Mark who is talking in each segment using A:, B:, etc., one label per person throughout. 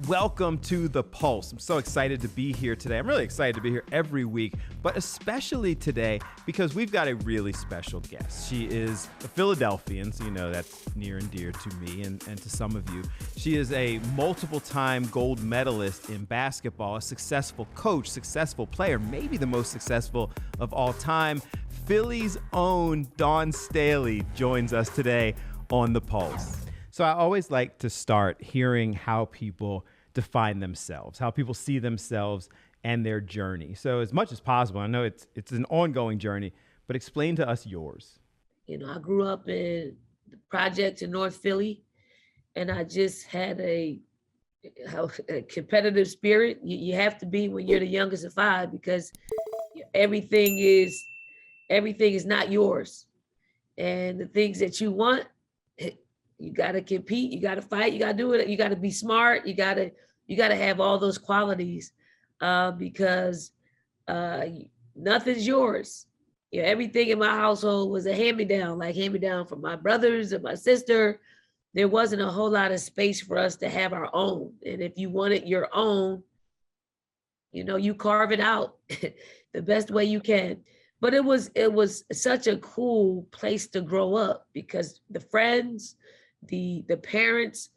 A: Welcome to The Pulse. I'm so excited to be here today. I'm really excited to be here every week, but especially today because we've got a really special guest. She is a Philadelphian, so you know that's near and dear to me and to some of you. She is a multiple-time gold medalist in basketball, a successful coach, successful player, maybe the most successful of all time. Philly's own Dawn Staley joins us today on The Pulse. So I always like to start hearing how people define themselves, how people see themselves and their journey. So as much as possible, I know it's an ongoing journey, but explain to us yours.
B: You know, I grew up in the projects in North Philly, and I just had a competitive spirit. You have to be when you're the youngest of five because everything is not yours, and the things that you want, you got to compete, you got to fight, you got to do it, you got to be smart, you got to have all those qualities because nothing's yours. You know, everything in my household was a hand-me-down from my brothers and my sister. There wasn't a whole lot of space for us to have our own. And if you wanted your own, you know, you carve it out the best way you can. But it was such a cool place to grow up because the friends, the parents,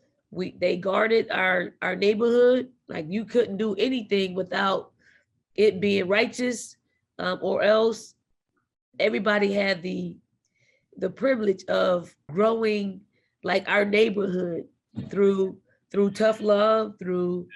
B: they guarded our neighborhood. Like you couldn't do anything without it being righteous, or else everybody had the privilege of growing like our neighborhood through tough love, through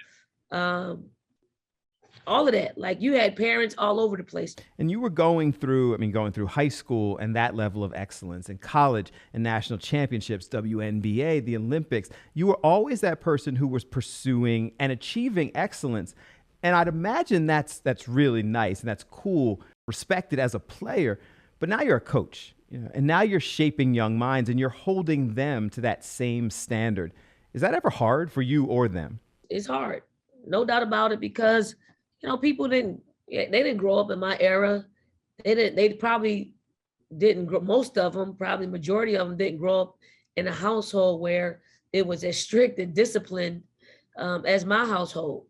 B: all of that. Like you had parents all over the place.
A: And you were going through high school and that level of excellence, and college and national championships, WNBA, the Olympics. You were always that person who was pursuing and achieving excellence. And I'd imagine that's really nice and that's cool, respected as a player. But now you're a coach, you know, and now you're shaping young minds and you're holding them to that same standard. Is that ever hard for you or them?
B: It's hard, no doubt about it, because you know, people didn't grow up in my era. They probably didn't grow, most of them, probably majority of them didn't grow up in a household where it was as strict and disciplined as my household.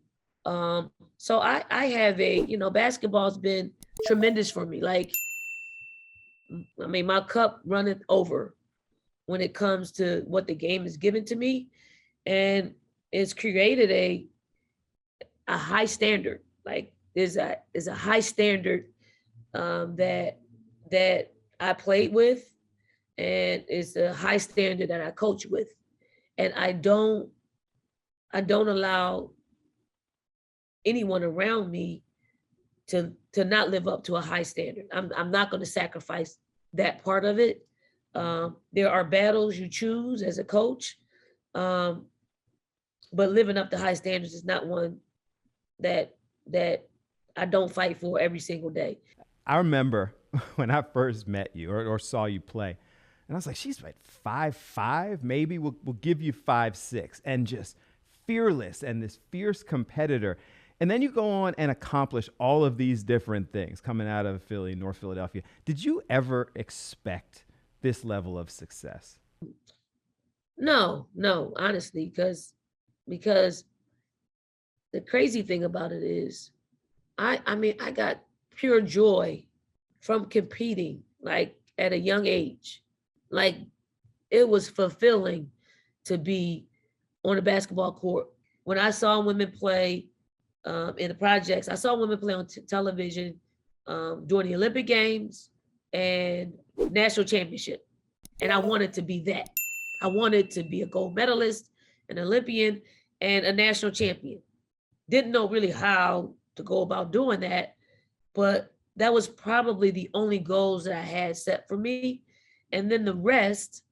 B: So I have basketball's been tremendous for me. Like, I mean, my cup runneth over when it comes to what the game is given to me. And it's created a high standard. Like there's a high standard that I played with, and it's a high standard that I coach with, and I don't allow anyone around me to not live up to a high standard. I'm not going to sacrifice that part of it. There are battles you choose as a coach, but living up to high standards is not one that I don't fight for every single day.
A: I remember when I first met you or saw you play, and I was like, she's like 5'5", maybe we'll give you 5'6", and just fearless and this fierce competitor. And then you go on and accomplish all of these different things coming out of Philly, North Philadelphia. Did you ever expect this level of success?
B: No, honestly, because the crazy thing about it is I got pure joy from competing, like at a young age. Like it was fulfilling to be on a basketball court. When I saw women play in the projects, I saw women play on television during the Olympic Games and national championship. And I wanted to be that. I wanted to be a gold medalist, an Olympian, and a national champion. Didn't know really how to go about doing that, but that was probably the only goals that I had set for me. And then the rest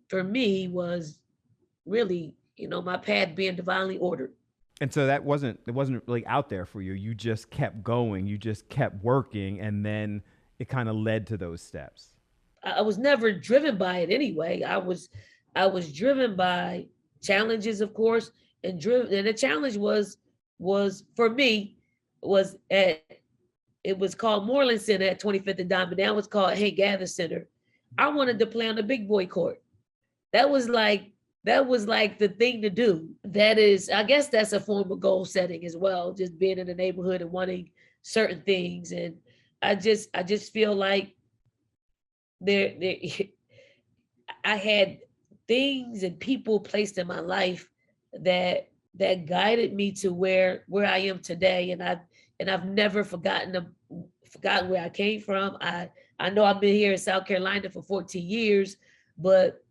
B: for me was really, my path being divinely ordered.
A: And so it wasn't really out there for you. You just kept going, you just kept working, and then it kind of led to those steps.
B: I was never driven by it anyway. I was driven by challenges, of course, and the challenge was for me was it was called Moreland Center at 25th and Diamond. Now it's called Hank Gather Center. I wanted to play on the big boy court. That was like that was like the thing to do. That is, I guess that's a form of goal setting as well, just being in the neighborhood and wanting certain things. And I just feel like there I had things and people placed in my life that guided me to where I am today. And I've never forgotten where I came from. I know I've been here in South Carolina for 14 years, but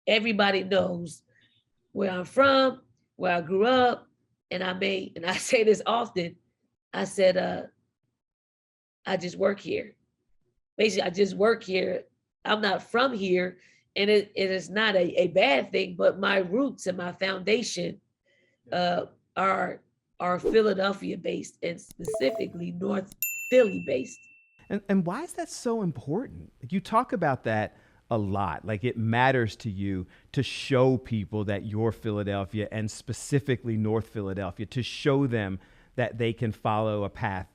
B: everybody knows where I'm from, where I grew up, and I say this often. I said, I just work here. Basically, I just work here. I'm not from here, and it is not a bad thing, but my roots and my foundation uh, are are Philadelphia based and specifically North Philly based.
A: And why is that so important? Like, you talk about that a lot. Like, it matters to you to show people that you're Philadelphia, and specifically North Philadelphia, to show them that they can follow a path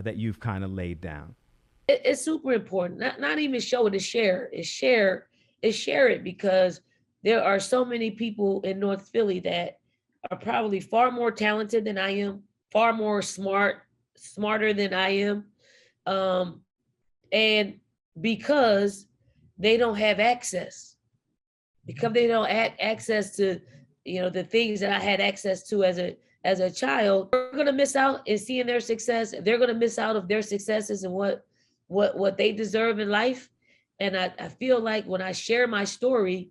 A: that you've kind of laid down.
B: It's super important. Not even show it, is share. Is share it, because there are so many people in North Philly that are probably far more talented than I am, far more smarter than I am. Um, and because they don't have access, because they don't have access to, the things that I had access to as a child, they're gonna miss out in seeing their success. They're gonna miss out of their successes and what they deserve in life. And I feel like when I share my story,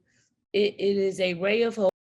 B: it is a ray of hope.